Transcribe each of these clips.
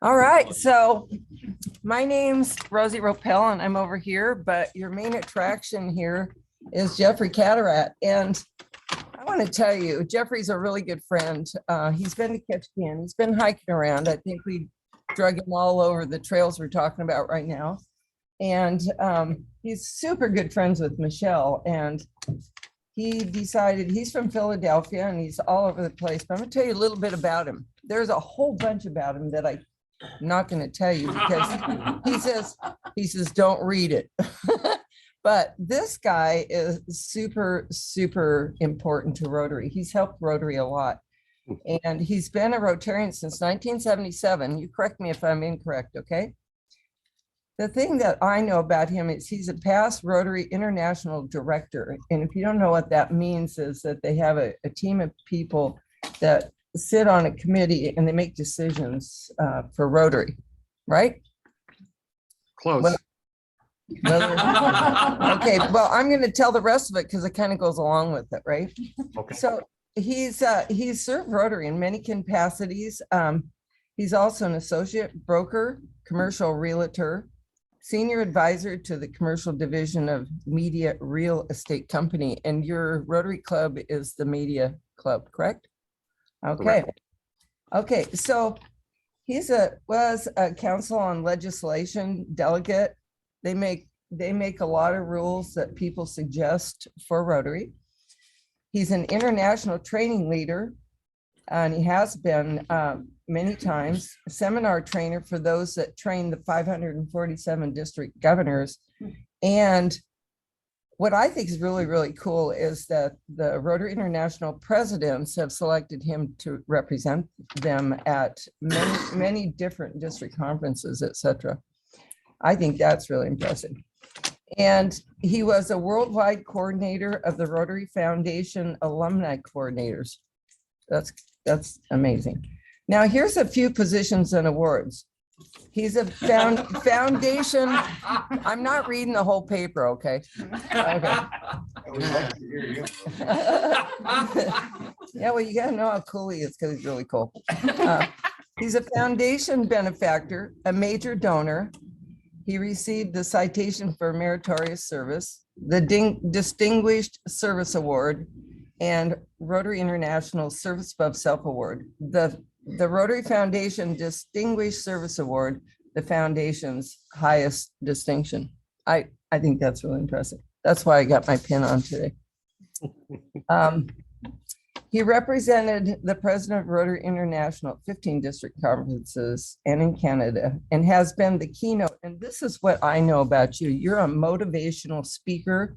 All right, so my name's Rosie Ropel and I'm over here, but your main attraction here is Jeffry Cadorette. And I want to tell you, Jeffrey's a really good friend. He's been to Ketchikan, he's been hiking around. I think we drug him all over the trails we're talking about right now. And he's super good friends with Michelle. And he decided, he's from Philadelphia and he's all over the place, but I'm gonna tell you a little bit about him. There's a whole bunch about him that I'm not going to tell you because he says don't read it. But this guy is super important to Rotary. He's helped Rotary a lot, and he's been a Rotarian since 1977. You correct me if I'm incorrect, okay? The thing that I know about him is he's a past Rotary International director, and if you don't know what that means, is that they have a team of people that sit on a committee and they make decisions for Rotary, right? Close. Okay, well, I'm going to tell the rest of it because it kind of goes along with it, right? Okay. So he's served Rotary in many capacities. He's also an associate broker, commercial realtor, senior advisor to the commercial division of Media Real Estate Company, and your Rotary Club is the Media Club, correct? Okay. Okay. So was a council on legislation delegate. They make a lot of rules that people suggest for Rotary. He's an international training leader, and he has been many times a seminar trainer for those that train the 547 district governors. And what I think is really cool is that the Rotary International presidents have selected him to represent them at many different district conferences, etc. I think that's really impressive. And he was a worldwide coordinator of the Rotary Foundation alumni coordinators. That's amazing. Now here's a few positions and awards. He's a foundation. I'm not reading the whole paper, okay? Okay. Yeah, well, you gotta know how cool he is because he's really cool. He's a foundation benefactor, a major donor. He received the Citation for Meritorious Service, the Distinguished Service Award, and Rotary International Service Above Self Award. The Rotary Foundation Distinguished Service Award, the foundation's highest distinction. I think that's really impressive. That's why I got my pin on today. He represented the president of Rotary International at 15 district conferences and in Canada, and has been the keynote. And this is what I know about you. You're a motivational speaker,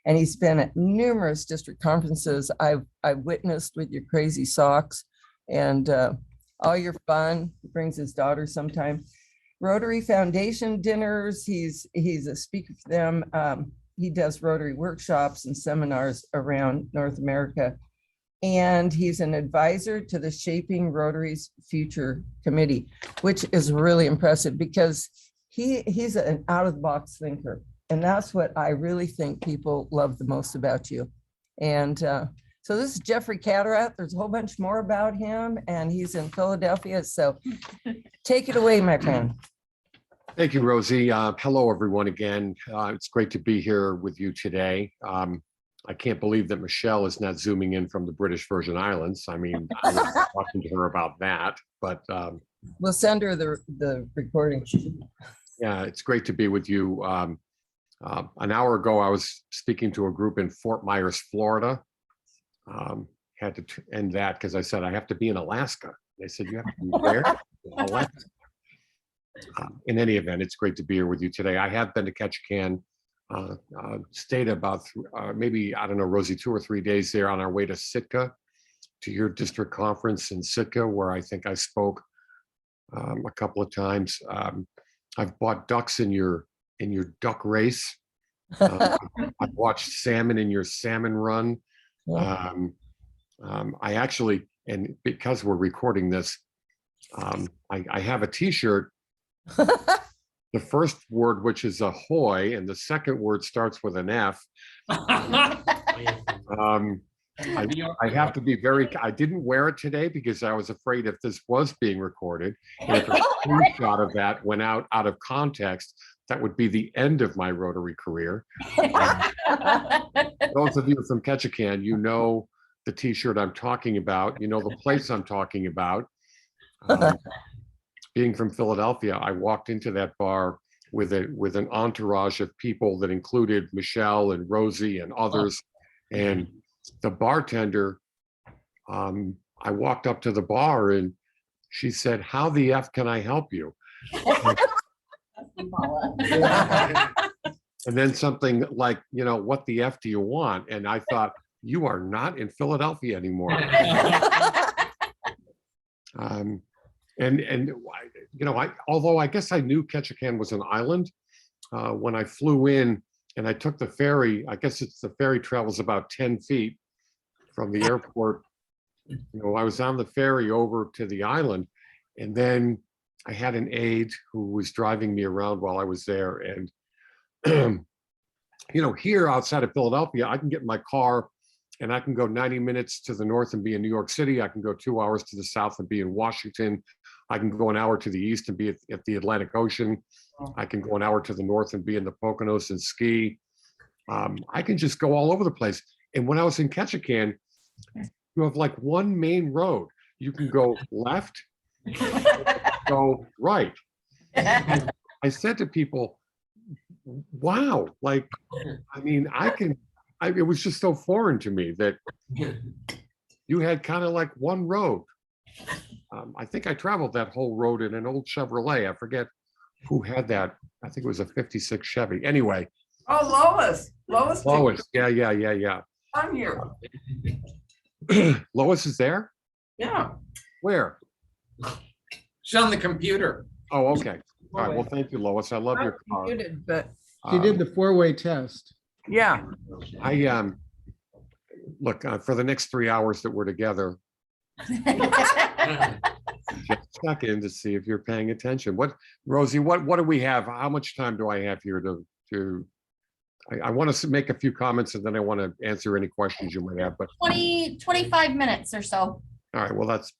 and he's been at numerous district conferences I've witnessed with your crazy socks and all your fun. He brings his daughter sometime. Rotary Foundation dinners, he's a speaker for them. He does Rotary workshops and seminars around North America. And he's an advisor to the Shaping Rotary's Future Committee, which is really impressive because he's an out-of-the-box thinker. And that's what I really think people love the most about you. And so this is Jeffry Cadorette. There's a whole bunch more about him, and he's in Philadelphia. So take it away, my friend. Thank you, Rosie. Hello, everyone, again. It's great to be here with you today. I can't believe that Michelle is not zooming in from the British Virgin Islands. I mean, I was talking to her about that, but we'll send her the recording. Yeah, it's great to be with you. An hour ago, I was speaking to a group in Fort Myers, Florida. Had to end that because I said I have to be in Alaska. They said you have to be where? Alaska. In any event, it's great to be here with you today. I have been to Ketchikan, stayed about maybe, I don't know, Rosie, 2 or 3 days there on our way to Sitka, to your district conference in Sitka, where I think I spoke a couple of times. I've bought ducks in your duck race. I've watched salmon in your salmon run. I actually, and because we're recording this, I have a t-shirt. The first word, which is ahoy, and the second word starts with an F. I have to be I didn't wear it today because I was afraid if this was being recorded, and if a screenshot of that went out of context, that would be the end of my Rotary career. Those of you from Ketchikan, you know the T-shirt I'm talking about. You know the place I'm talking about. Being from Philadelphia, I walked into that bar with an entourage of people that included Michelle and Rosie and others. And the bartender, I walked up to the bar and she said, "How the F can I help you?" And then something like, "What the F do you want?" And I thought, you are not in Philadelphia anymore. Although I guess I knew Ketchikan was an island, when I flew in and I took the ferry, I guess the ferry travels about 10 feet from the airport. I was on the ferry over to the island, and then I had an aide who was driving me around while I was there. And, here outside of Philadelphia, I can get in my car and I can go 90 minutes to the north and be in New York City. I can go 2 hours to the south and be in Washington. I can go an hour to the east and be at the Atlantic Ocean. I can go an hour to the north and be in the Poconos and ski. I can just go all over the place. And when I was in Ketchikan, you have like one main road. You can go left, go right. And I said to people, wow, it was just so foreign to me that you had kind of like one road. I think I traveled that whole road in an old Chevrolet. I forget who had that. I think it was a 56 Chevy. Anyway. Oh, Lois. Lois. Yeah. I'm here. Lois is there? Yeah. Where? She's on the computer. Oh, okay. All right. Well, thank you, Lois. I love your car. But She did the four-way test. yeah, I look, for the next 3 hours that we're together, just check in to see if you're paying attention. Rosie, what do we have? How much time do I have here to I want to make a few comments and then I want to answer any questions you might have, but 25 minutes or so. all right, well, that's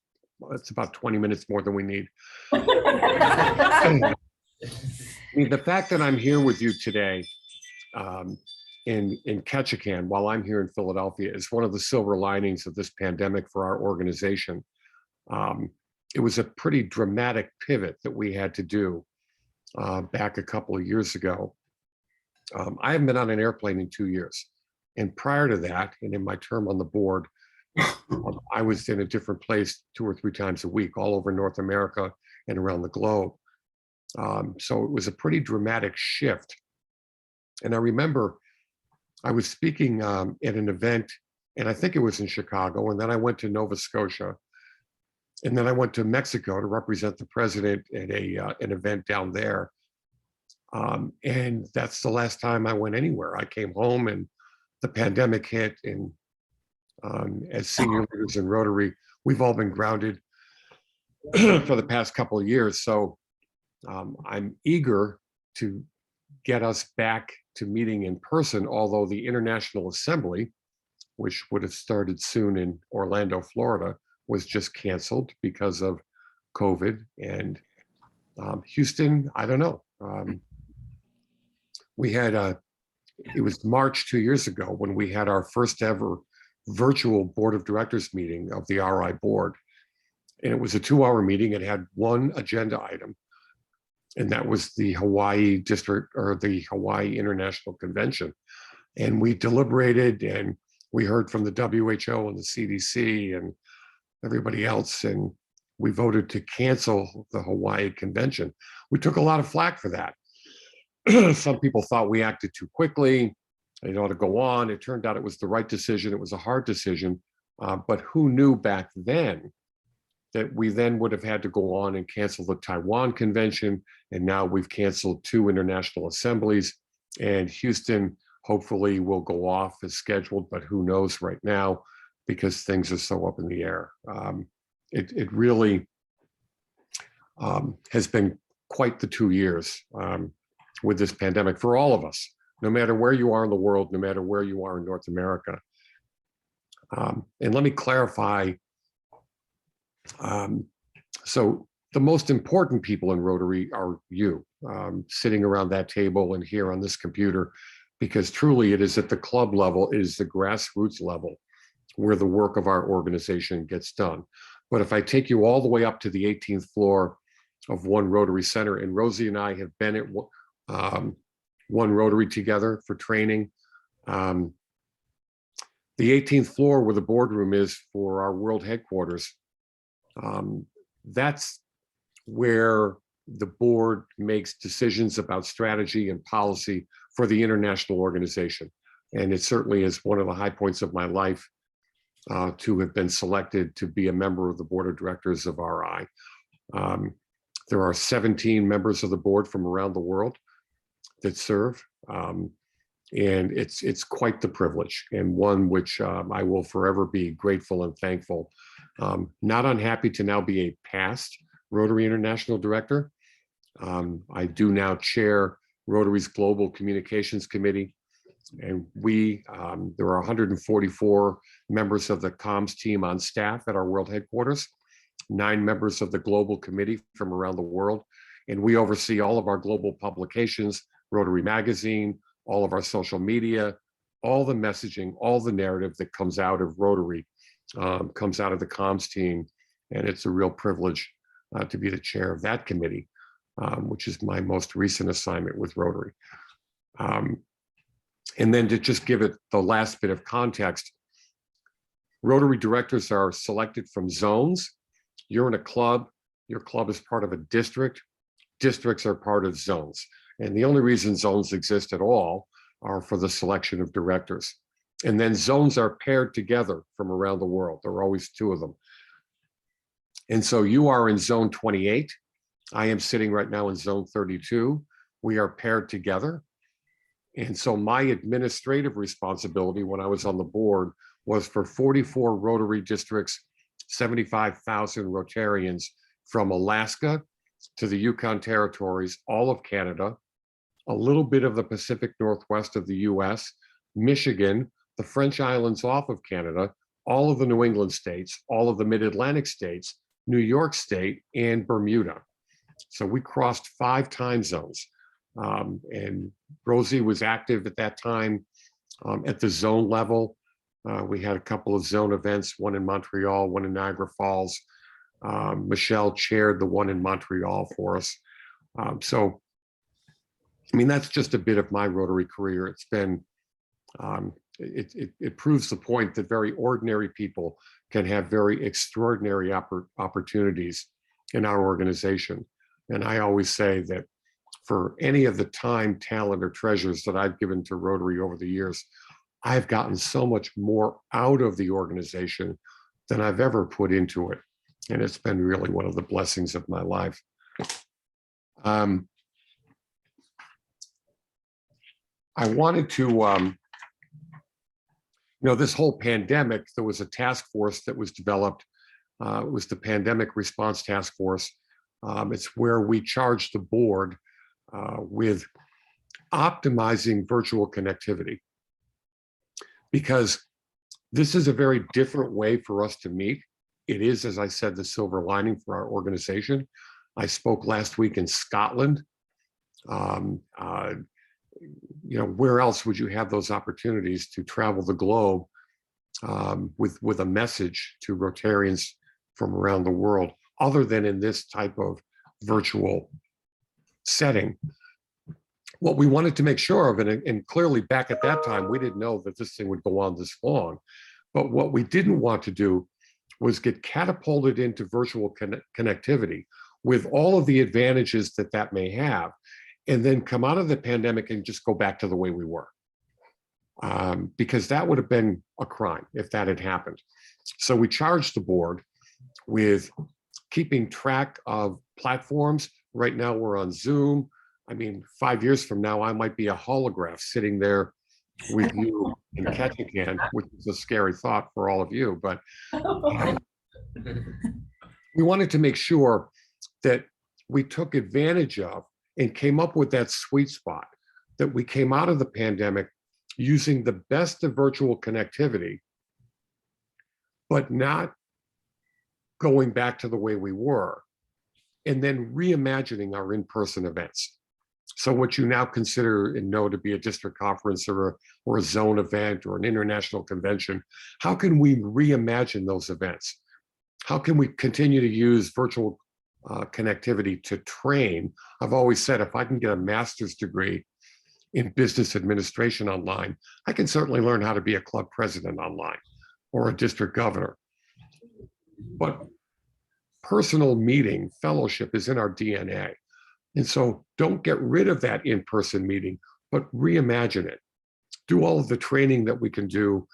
about 20 minutes more than we need. The fact that I'm here with you today in Ketchikan while I'm here in Philadelphia is one of the silver linings of this pandemic for our organization. It was a pretty dramatic pivot that we had to do back a couple of years ago. I haven't been on an airplane in 2 years. And prior to that, and in my term on the board, I was in a different place 2 or 3 times a week, all over North America and around the globe. So it was a pretty dramatic shift. And I remember I was speaking at an event, and I think it was in Chicago, and then I went to Nova Scotia, and then I went to Mexico to represent the president at an event down there. And that's the last time I went anywhere. I came home and the pandemic hit, and as senior leaders in Rotary, we've all been grounded for the past couple of years. So I'm eager to get us back to meeting in person, although the International Assembly, which would have started soon in Orlando, Florida, was just canceled because of COVID. And Houston, I don't know. We had it was March 2 years ago when we had our first ever virtual board of directors meeting of the RI board. And it was a 2-hour meeting. It had one agenda item, and that was the Hawaii district or the Hawaii International Convention. And we deliberated and we heard from the WHO and the CDC and everybody else. And we voted to cancel the Hawaii convention. We took a lot of flack for that. Some people thought we acted too quickly. It ought to go on. It turned out it was the right decision. It was a hard decision. But who knew back then that we then would have had to go on and cancel the Taiwan convention. And now we've canceled 2 international assemblies, and Houston hopefully will go off as scheduled, but who knows right now because things are so up in the air. It really has been quite the 2 years with this pandemic for all of us, no matter where you are in the world, no matter where you are in North America. And let me clarify. So the most important people in Rotary are you, sitting around that table and here on this computer, because truly it is at the club level, it is the grassroots level where the work of our organization gets done. But if I take you all the way up to the 18th floor of one Rotary Center, and Rosie and I have been at one Rotary together for training. The 18th floor where the boardroom is for our world headquarters, that's where the board makes decisions about strategy and policy for the international organization. And it certainly is one of the high points of my life to have been selected to be a member of the board of directors of RI. There are 17 members of the board from around the world that serve. And it's quite the privilege, and one which I will forever be grateful and thankful. Not unhappy to now be a past Rotary International Director. I do now chair Rotary's Global Communications Committee, and there are 144 members of the comms team on staff at our world headquarters, 9 members of the global committee from around the world, and we oversee all of our global publications, Rotary Magazine, all of our social media, all the messaging, all the narrative that comes out of Rotary comes out of the comms team. And it's a real privilege to be the chair of that committee, which is my most recent assignment with Rotary. And then to just give it the last bit of context, Rotary directors are selected from zones. You're in a club, your club is part of a district, districts are part of zones. And the only reason zones exist at all are for the selection of directors. And then zones are paired together from around the world. There are always 2 of them. And so you are in zone 28. I am sitting right now in zone 32. We are paired together. And so my administrative responsibility when I was on the board was for 44 Rotary districts, 75,000 Rotarians from Alaska to the Yukon territories, all of Canada, a little bit of the Pacific Northwest of the US, Michigan, the French Islands off of Canada, all of the New England states, all of the Mid-Atlantic states, New York State, and Bermuda. So we crossed 5 time zones. And Rosie was active at that time at the zone level. We had a couple of zone events, one in Montreal, one in Niagara Falls. Michelle chaired the one in Montreal for us. So, I mean, that's just a bit of my Rotary career. It's been, it proves the point that very ordinary people can have very extraordinary opportunities in our organization. And I always say that for any of the time, talent, or treasures that I've given to Rotary over the years, I've gotten so much more out of the organization than I've ever put into it. And it's been really one of the blessings of my life. I wanted to, this whole pandemic, there was a task force that was developed. It was the Pandemic Response Task Force. It's where we charged the board with optimizing virtual connectivity, because this is a very different way for us to meet. It is, as I said, the silver lining for our organization. I spoke last week in Scotland. Where else would you have those opportunities to travel the globe with a message to Rotarians from around the world, other than in this type of virtual setting? What we wanted to make sure of, and clearly back at that time, we didn't know that this thing would go on this long, but what we didn't want to do was get catapulted into virtual connectivity with all of the advantages that that may have, and then come out of the pandemic and just go back to the way we were. Because that would have been a crime if that had happened. So we charged the board with keeping track of platforms. Right now we're on Zoom. I mean, 5 years from now, I might be a holograph sitting there with you in Ketchikan, which is a scary thought for all of you. But we wanted to make sure that we took advantage of and came up with that sweet spot, that we came out of the pandemic using the best of virtual connectivity but not going back to the way we were, and then reimagining our in-person events. So what you now consider and know to be a district conference or a zone event or an international convention, how can we reimagine those events? How can we continue to use virtual connectivity to train? I've always said, if I can get a master's degree in business administration online, I can certainly learn how to be a club president online or a district governor. But personal meeting, fellowship is in our DNA. And so don't get rid of that in-person meeting, but reimagine it. Do all of the training that we can do,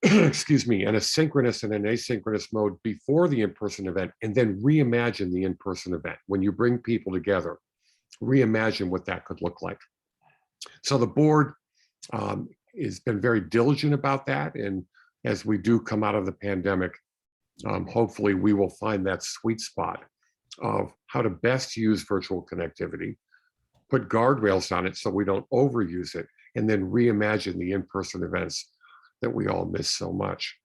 excuse me, in a synchronous and an asynchronous mode before the in-person event, and then reimagine the in-person event. When you bring people together, reimagine what that could look like. So the board has been very diligent about that. And as we do come out of the pandemic, hopefully we will find that sweet spot of how to best use virtual connectivity, put guardrails on it so we don't overuse it, and then reimagine the in-person events that we all miss so much.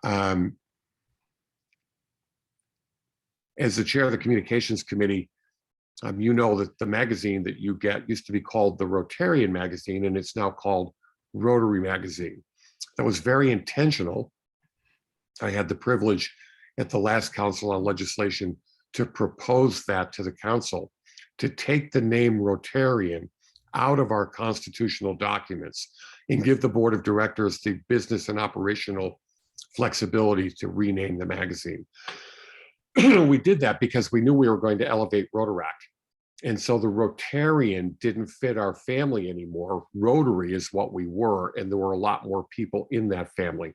As the chair of the communications committee, you know that the magazine that you get used to be called the Rotarian magazine, and it's now called Rotary magazine. That was very intentional. I had the privilege at the last Council on Legislation to propose that to the council, to take the name Rotarian out of our constitutional documents and give the board of directors the business and operational flexibility to rename the magazine. We did that because we knew we were going to elevate Rotaract. And so the Rotarian didn't fit our family anymore. Rotary is what we were, and there were a lot more people in that family.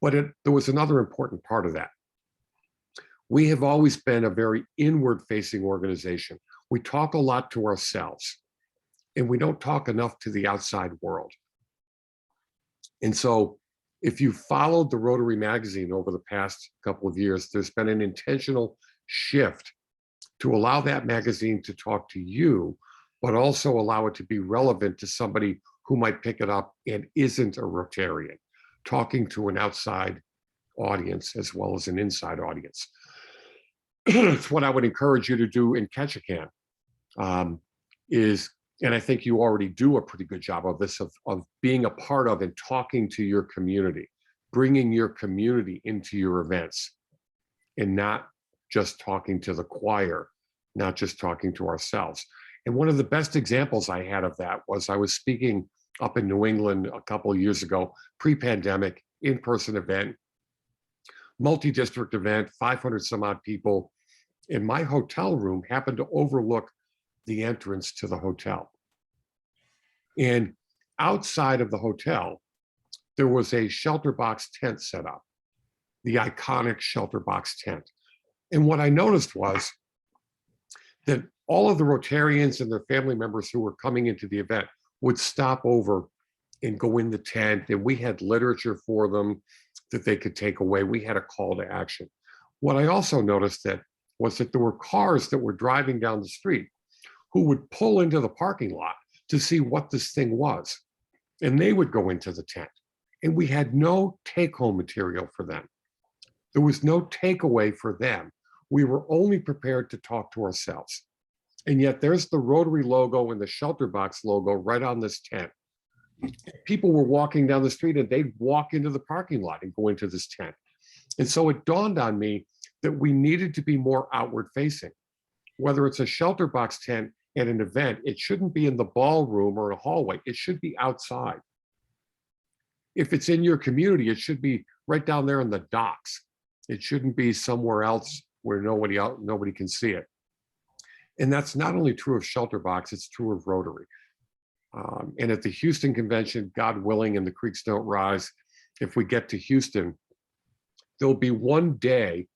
But there was another important part of that. We have always been a very inward-facing organization. We talk a lot to ourselves, and we don't talk enough to the outside world. And so if you followed the Rotary magazine over the past couple of years, there's been an intentional shift to allow that magazine to talk to you, but also allow it to be relevant to somebody who might pick it up and isn't a Rotarian, talking to an outside audience as well as an inside audience. It's what I would encourage you to do in Ketchikan, and I think you already do a pretty good job of this, of being a part of and talking to your community, bringing your community into your events, and not just talking to the choir, not just talking to ourselves. And one of the best examples I had of that was I was speaking up in New England a couple of years ago, pre-pandemic, in-person event, multi-district event, 500 some odd people. And my hotel room happened to overlook the entrance to the hotel. And outside of the hotel, there was a shelter box tent set up, the iconic shelter box tent. And what I noticed was that all of the Rotarians and their family members who were coming into the event would stop over and go in the tent, and we had literature for them that they could take away. We had a call to action. What I also noticed was that there were cars that were driving down the street who would pull into the parking lot to see what this thing was. And they would go into the tent. And we had no take-home material for them. There was no takeaway for them. We were only prepared to talk to ourselves. And yet there's the Rotary logo and the shelter box logo right on this tent. People were walking down the street and they'd walk into the parking lot and go into this tent. And so it dawned on me that we needed to be more outward facing. Whether it's a shelter box tent at an event, it shouldn't be in the ballroom or a hallway. It should be outside. If it's in your community, it should be right down there in the docks. It shouldn't be somewhere else where nobody can see it. And that's not only true of shelter box, it's true of Rotary. And at the Houston convention, God willing, and the creeks don't rise, if we get to Houston, there'll be one day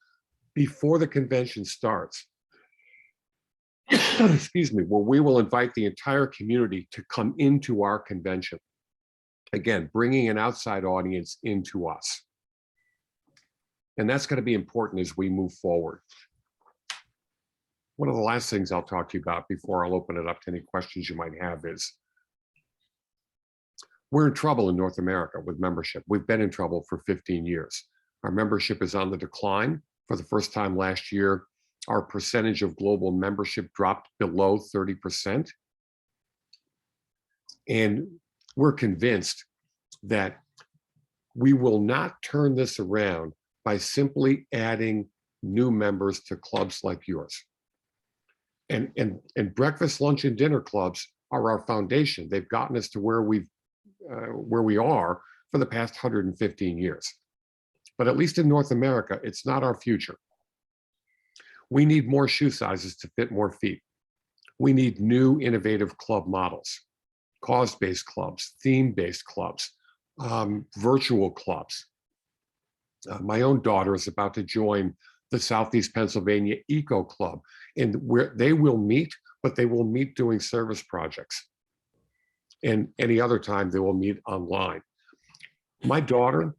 before the convention starts, excuse me, where we will invite the entire community to come into our convention. Again, bringing an outside audience into us. And that's going to be important as we move forward. One of the last things I'll talk to you about before I'll open it up to any questions you might have is We're in trouble in North America with membership. We've been in trouble for 15 years. Our membership is on the decline. For the first time last year, our percentage of global membership dropped below 30%. And we're convinced that we will not turn this around by simply adding new members to clubs like yours. And breakfast, lunch, and dinner clubs are our foundation. They've gotten us to where we are for the past 115 years. But at least in North America, it's not our future. We need more shoe sizes to fit more feet. We need new innovative club models, cause-based clubs, theme-based clubs, virtual clubs. My own daughter is about to join the Southeast Pennsylvania Eco Club, and where they will meet, but they will meet doing service projects. And any other time they will meet online. My daughter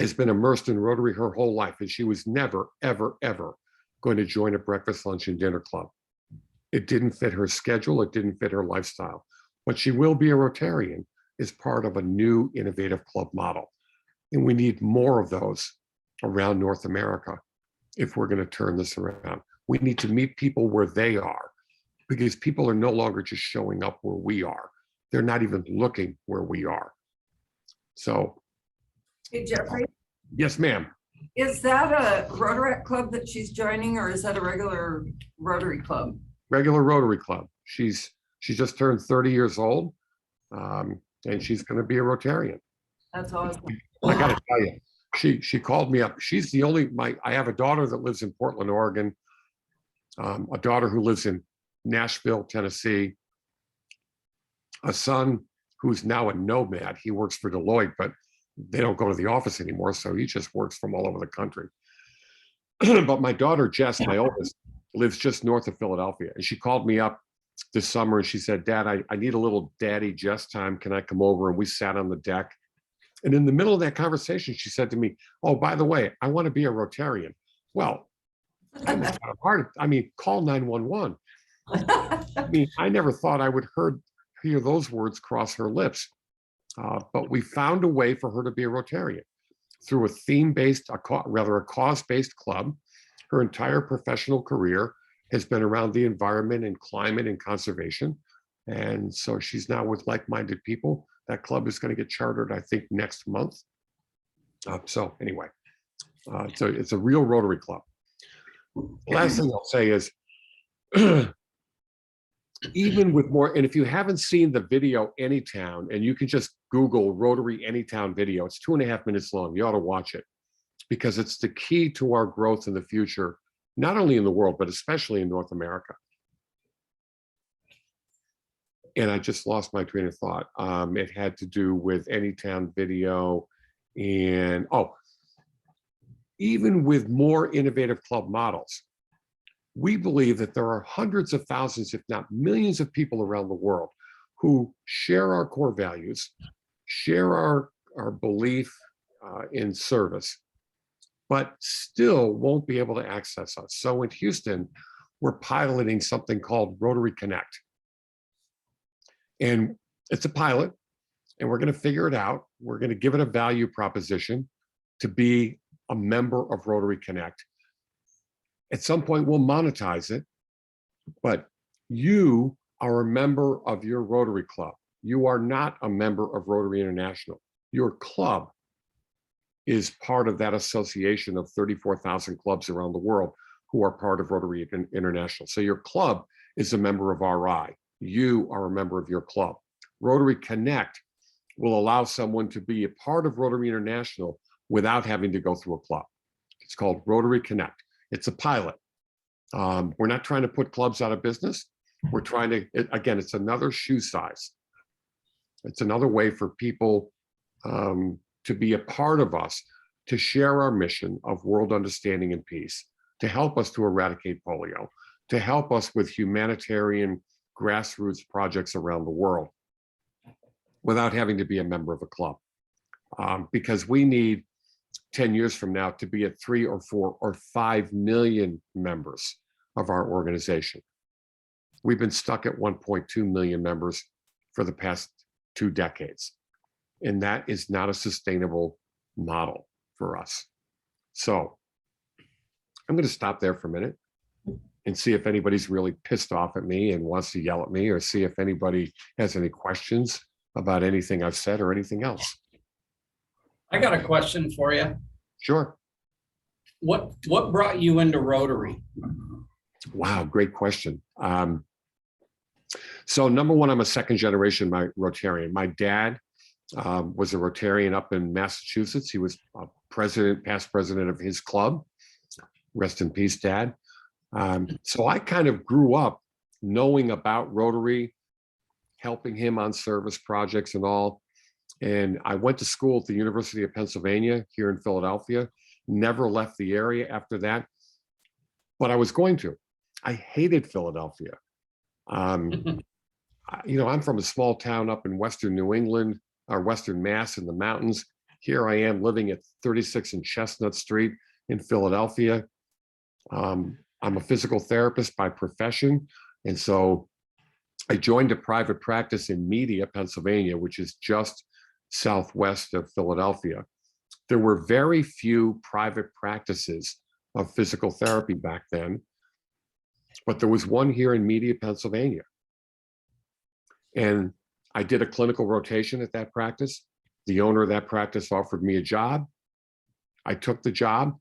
has been immersed in Rotary her whole life, and she was never, ever, ever going to join a breakfast, lunch, and dinner club. It didn't fit her schedule. It didn't fit her lifestyle. But she will be a Rotarian as part of a new innovative club model. And we need more of those around North America if we're going to turn this around. We need to meet people where they are, because people are no longer just showing up where we are. They're not even looking where we are. So, Hey, Jeffrey, yes, ma'am. is that a Rotaract club that she's joining, or is that a regular Rotary club? Regular Rotary Club. She just turned 30 years old, and she's going to be a Rotarian. That's awesome. I got to tell you, she called me up. She's the only, I have a daughter that lives in Portland, Oregon, a daughter who lives in Nashville, Tennessee, a son who's now a nomad. He works for Deloitte, but they don't go to the office anymore, so he just works from all over the country. But my daughter, Jess, my oldest, lives just north of Philadelphia. And she called me up this summer and she said, Dad, I need a little daddy Jess time. Can I come over? And we sat on the deck. And in the middle of that conversation, she said to me, oh, by the way, I want to be a Rotarian. Well, I mean, call 911. I mean, I never thought I would hear those words cross her lips. But we found a way for her to be a Rotarian through a theme-based, a cause-based club. Her entire professional career has been around the environment and climate and conservation. And so she's now with like-minded people. That club is going to get chartered, I think, next month. So anyway, so it's a real Rotary club. Last thing I'll say is, even with more, and if you haven't seen the video Anytown, and you can just Google Rotary Anytown video, it's 2.5 minutes long. You ought to watch it, because it's the key to our growth in the future, not only in the world, but especially in North America. And I just lost my train of thought. It had to do with Anytown video, and even with more innovative club models, we believe that there are hundreds of thousands, if not millions of people around the world who share our core values, share our belief in service, but still won't be able to access us. So in Houston, we're piloting something called Rotary Connect. And it's a pilot, and we're going to figure it out. We're going to give it a value proposition to be a member of Rotary Connect. At some point, we'll monetize it, but you are a member of your Rotary Club. You are not a member of Rotary International. Your club is part of that association of 34,000 clubs around the world who are part of Rotary International. So your club is a member of RI. You are a member of your club. Rotary Connect will allow someone to be a part of Rotary International without having to go through a club. It's called Rotary Connect. It's a pilot. We're not trying to put clubs out of business. We're trying to, again, it's another shoe size. It's another way for people to be a part of us, to share our mission of world understanding and peace, to help us to eradicate polio, to help us with humanitarian grassroots projects around the world without having to be a member of a club. Because we need 10 years from now to be at 3 or 4 or 5 million members of our organization. We've been stuck at 1.2 million members for the past 2 decades. And that is not a sustainable model for us. So I'm going to stop there for a minute and see if anybody's really pissed off at me and wants to yell at me, or see if anybody has any questions about anything I've said or anything else. I got a question for you. Sure. What brought you into Rotary? Wow, great question. So number one, I'm a second generation Rotarian. My dad was a Rotarian up in Massachusetts. He was a past president of his club. Rest in peace, Dad. So I kind of grew up knowing about Rotary, helping him on service projects and all. And I went to school at the University of Pennsylvania here in Philadelphia, never left the area after that, but I was going to. I hated Philadelphia. You know, I'm from a small town up in Western New England, or Western Mass in the mountains. Here I am living at 36 and Chestnut Street in Philadelphia. I'm a physical therapist by profession. And so I joined a private practice in Media, Pennsylvania, which is just southwest of Philadelphia. There were very few private practices of physical therapy back then, but there was one here in Media, Pennsylvania. And I did a clinical rotation at that practice. The owner of that practice offered me a job. I took the job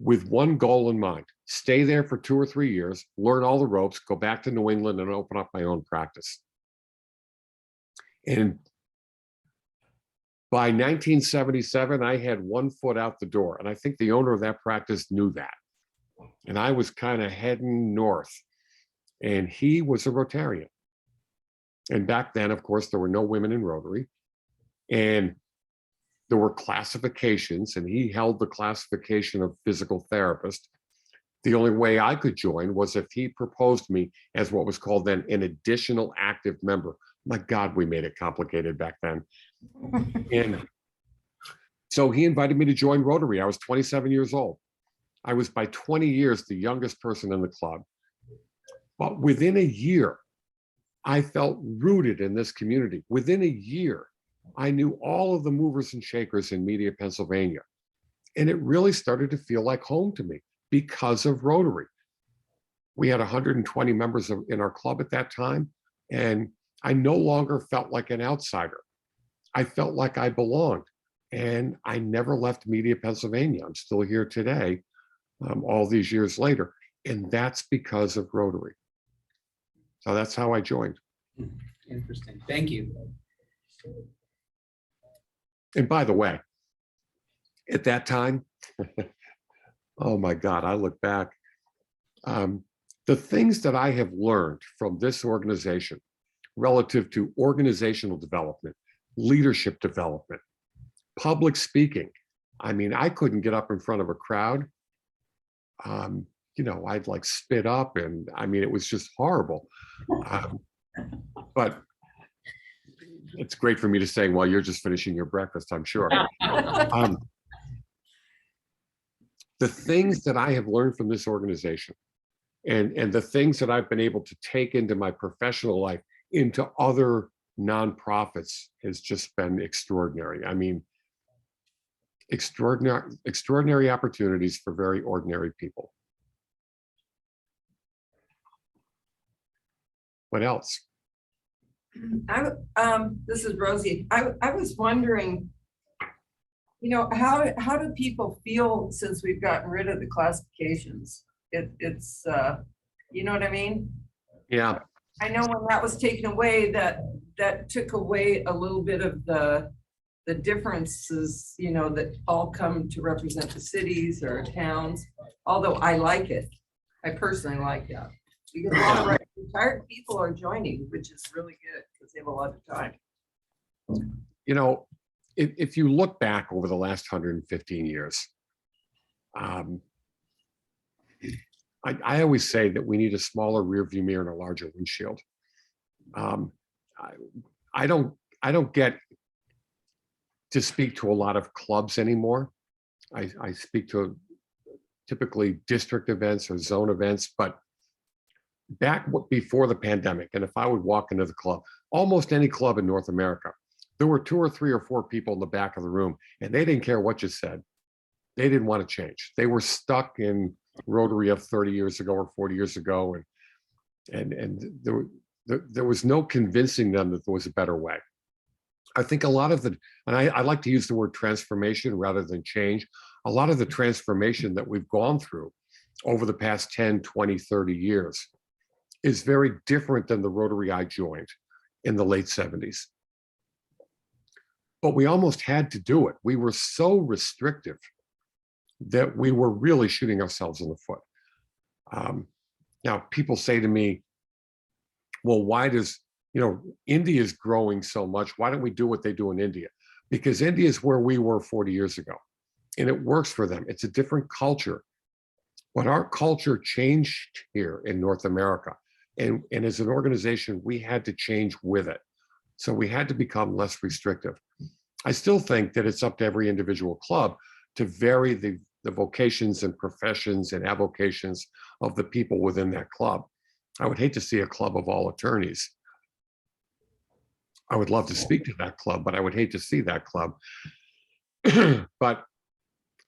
with one goal in mind: stay there for 2 or 3 years, learn all the ropes, go back to New England and open up my own practice. And by 1977, I had 1 foot out the door. And I think the owner of that practice knew that. And I was kind of heading north. And he was a Rotarian. And back then, of course, there were no women in Rotary. And there were classifications, and he held the classification of physical therapist. The only way I could join was if he proposed me as what was called then an additional active member. My God, we made it complicated back then. And so he invited me to join Rotary. I was 27 years old. I was by 20 years the youngest person in the club. But within a year, I felt rooted in this community. Within a year, I knew all of the movers and shakers in Media, Pennsylvania. And it really started to feel like home to me because of Rotary. We had 120 members in our club at that time, and I no longer felt like an outsider. I felt like I belonged, and I never left Media, Pennsylvania. I'm still here today, all these years later, and that's because of Rotary. So that's how I joined. Interesting. Thank you. And by the way, at that time, oh my God, I look back. The things that I have learned from this organization relative to organizational development, leadership development, public speaking. I mean, I couldn't get up in front of a crowd. You know, I'd like spit up, and I mean, it was just horrible. But it's great for me to say, well, you're just finishing your breakfast, I'm sure. The things that I have learned from this organization and the things that I've been able to take into my professional life, into other nonprofits, has just been extraordinary. I mean, extraordinary opportunities for very ordinary people. What else? This is Rosie. I was wondering, you know, how do people feel since we've gotten rid of the classifications? It's you know what I mean? Yeah. I know when that was taken away, that took away a little bit of the differences, you know, that all come to represent the cities or towns. Although I like it, I personally like that. Because a lot of retired people are joining, which is really good because they have a lot of time. You know, if you look back over the last 115 years, I always say that we need a smaller rear view mirror and a larger windshield. I don't get to speak to a lot of clubs anymore. I speak to typically district events or zone events, but back before the pandemic, and if I would walk into the club, almost any club in North America, There were 2 or 3 or 4 people in the back of the room, and they didn't care what you said. They didn't want to change. They were stuck in Rotary of 30 years ago or 40 years ago, and there was no convincing them that there was a better way. I think a lot of the, and I like to use the word transformation rather than change, a lot of the transformation that we've gone through over the past 10, 20, 30 years is very different than the Rotary I joined in the late 70s. But we almost had to do it. We were so restrictive that we were really shooting ourselves in the foot. Now, people say to me, well, why does, India is growing so much. Why don't we do what they do in India? Because India is where we were 40 years ago, and it works for them. It's a different culture. But our culture changed here in North America. And as an organization, we had to change with it. So we had to become less restrictive. I still think that it's up to every individual club to vary the vocations and professions and avocations of the people within that club. I would hate to see a club of all attorneys. I would love to speak to that club, but I would hate to see that club. But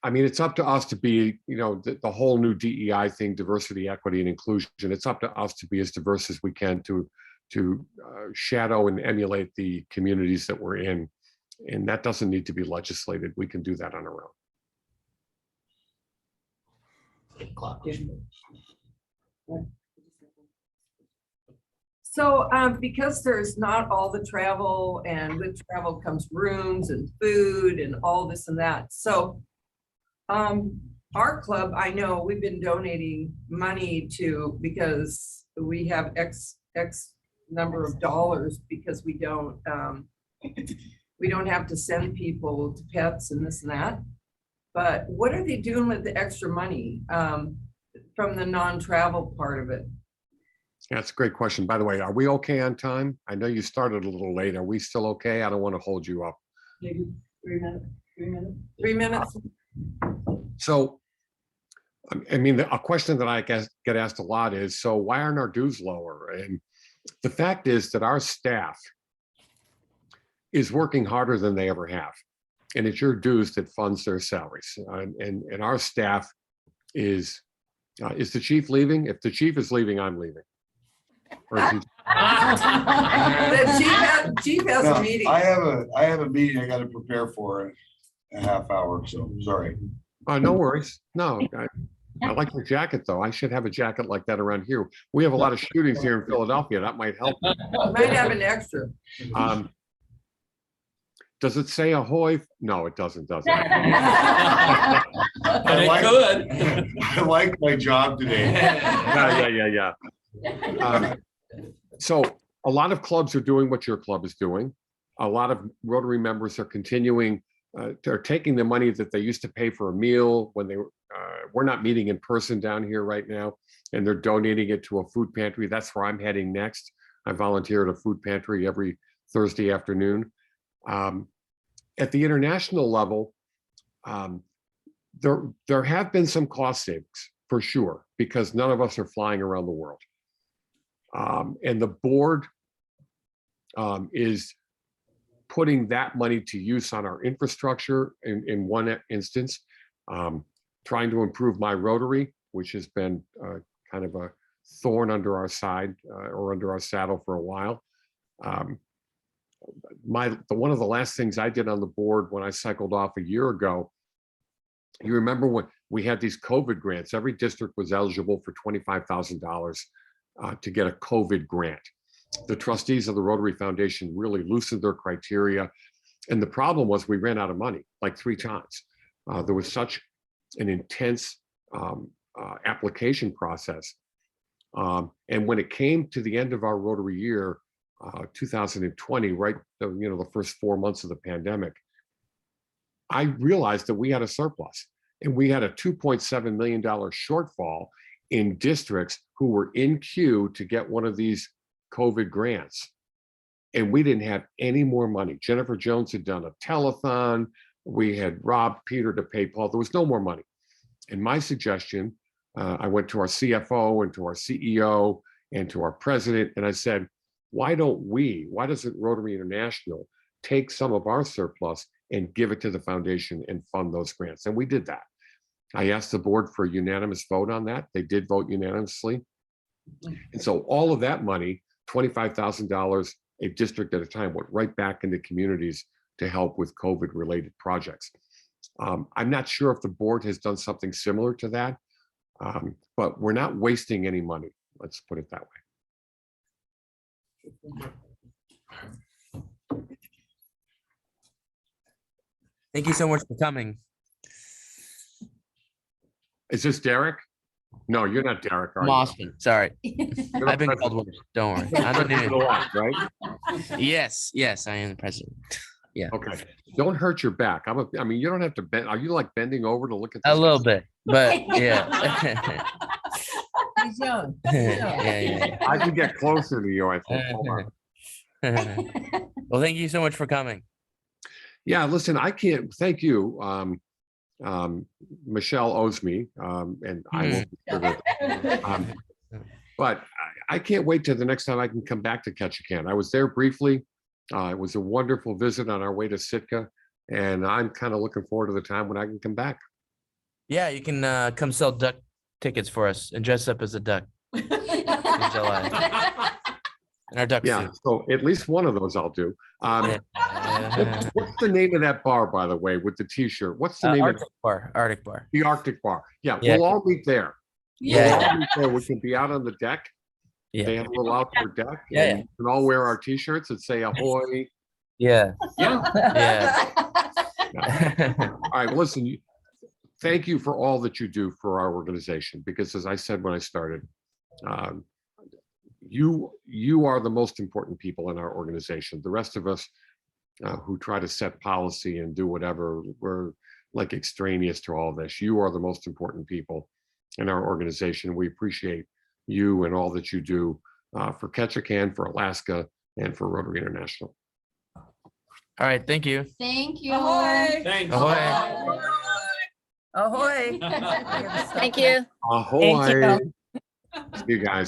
I mean, it's up to us to be, the whole new DEI thing, diversity, equity, and inclusion. It's up to us to be as diverse as we can to shadow and emulate the communities that we're in. And that doesn't need to be legislated. We can do that on our own. So because there's not all the travel, and with travel comes rooms and food and all this and that. So our club, I know we've been donating money to, because we have X number of dollars, because we don't have to send people to pets and this and that. But what are they doing with the extra money from the non-travel part of it? That's a great question. By the way, are we okay on time? I know you started a little late. Are we still okay? I don't want to hold you up. Maybe 3 minutes. 3 minutes. So, I mean, a question that I get asked a lot is, so why aren't our dues lower? And the fact is that our staff is working harder than they ever have. And it's your dues that funds their salaries. And our staff is the chief leaving? If the chief is leaving, I'm leaving. Or is he- The chief has No, a meeting. I have a meeting I gotta prepare for in a half hour, so sorry. No worries. No, I like your jacket though. I should have a jacket like that around here. We have a lot of shootings here in Philadelphia. That might help. Might have an extra. Does it say ahoy? No, it doesn't, does it? But it could. I like my job today. Yeah. So a lot of clubs are doing what your club is doing. A lot of Rotary members are continuing, they're taking the money that they used to pay for a meal when we're not meeting in person down here right now, and they're donating it to a food pantry. That's where I'm heading next. I volunteer at a food pantry every Thursday afternoon. At the international level, there have been some cost savings for sure, because none of us are flying around the world. And the board is putting that money to use on our infrastructure in one instance, trying to improve my Rotary, which has been kind of a thorn under our side or under our saddle for a while. One of the last things I did on the board when I cycled off a year ago, you remember when we had these COVID grants, every district was eligible for $25,000 to get a COVID grant. The trustees of the Rotary Foundation really loosened their criteria. And the problem was we ran out of money like 3 times. There was such an intense application process. And when it came to the end of our Rotary year, 2020, right, the first 4 months of the pandemic, I realized that we had a surplus, and we had a $2.7 million shortfall in districts who were in queue to get one of these COVID grants. And we didn't have any more money. Jennifer Jones had done a telethon. We had robbed Peter to pay Paul. There was no more money. And my suggestion, I went to our CFO and to our CEO and to our president, and I said, why doesn't Rotary International take some of our surplus and give it to the foundation and fund those grants. And we did that. I asked the board for a unanimous vote on that. They did vote unanimously. And so all of that money, $25,000 a district at a time, went right back into communities to help with COVID-related projects. I'm not sure if the board has done something similar to that, but we're not wasting any money. Let's put it that way. Thank you so much for coming. Is this Derek? No, you're not Derek, are you? Austin, sorry. You're the I've been president. called worse. Don't worry. I'm the President of the new. lot, right? Yes, yes, I am the president. Okay. Don't hurt your back. I mean, you don't have to bend. Are you like bending over to look at A this? little bit, but yeah. He's young. Yeah. I can get closer to you, I think. Hold on. Well, thank you so much for coming. Yeah, listen, I can't, thank you. Michelle owes me, and I won't. be sure that- But I can't wait till the next time I can come back to Ketchikan. I was there briefly. It was a wonderful visit on our way to Sitka, and I'm kind of looking forward to the time when I can come back. Yeah, you can come sell duck tickets for us and dress up as a duck in July. In our duck Yeah, suit. so at least one of those I'll do. Yeah. What's the name of that bar, by the way, with the T-shirt? What's the name of Arctic bar. Arctic bar. the Arctic Bar? Yeah, Yeah. we'll all meet there. We'll Yeah. all meet there. We can be out on the deck. They Yeah. have a little outdoor deck. Yeah, And we can all wear our T-shirts that say ahoy. Yeah. Yeah. All right, well, listen, thank you for all that you do for our organization, because as I said when I started, you are the most important people in our organization. The rest of us who try to set policy and do whatever, we're like extraneous to all this. You are the most important people in our organization. We appreciate you and all that you do for Ketchikan, for Alaska, and for Rotary International. All right. Thank you. Thank you. Ahoy. Thanks. Ahoy. Ahoy. Thank you. Ahoy. See you guys.